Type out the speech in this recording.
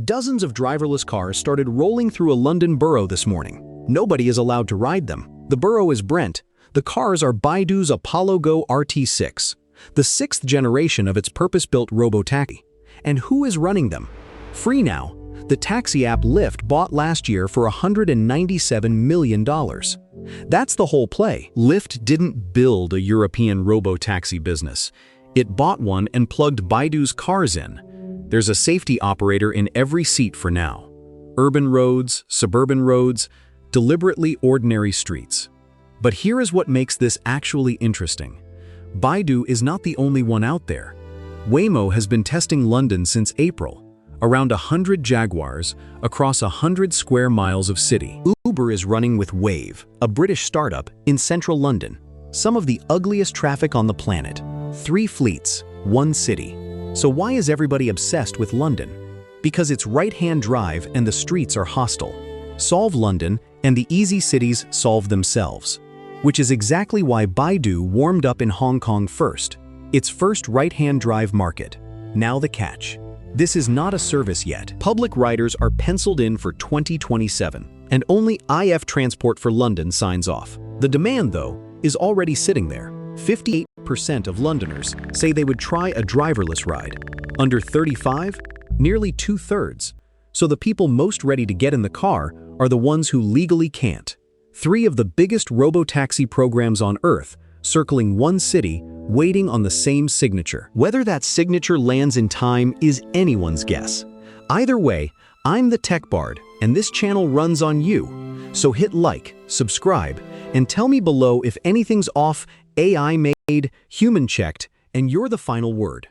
Dozens of driverless cars started rolling through a London borough this morning. Nobody is allowed to ride them. The borough is Brent. The cars are Baidu's Apollo Go RT6, the sixth generation of its purpose-built Robotaxi. And who is running them? Freenow, the taxi app Lyft bought last year for $197 million. That's the whole play. Lyft didn't build a European robotaxi business. It bought one and plugged Baidu's cars in. There's a safety operator in every seat for now. Urban roads, suburban roads, deliberately ordinary streets. But here is what makes this actually interesting. Baidu is not the only one out there. Waymo has been testing London since April. Around 100 Jaguars across 100 square miles of city. Uber is running with Wayve, a British startup, in central London. Some of the ugliest traffic on the planet. 3 fleets, 1 city. So why is everybody obsessed with London? Because it's right-hand drive and the streets are hostile. Solve London and the easy cities solve themselves. Which is exactly why Baidu warmed up in Hong Kong first. Its first right-hand drive market. Now the catch. This is not a service yet. Public riders are penciled in for 2027, and only IF Transport for London signs off. The demand, though, is already sitting there. 58% of Londoners say they would try a driverless ride. Under 35, nearly 2/3. So the people most ready to get in the car are the ones who legally can't. 3 of the biggest robotaxi programs on Earth, circling one city, waiting on the same signature. Whether that signature lands in time is anyone's guess. Either way, I'm the Tech Bard, and this channel runs on you. So hit like, subscribe, and tell me below if anything's off, AI made, human checked, and you're the final word.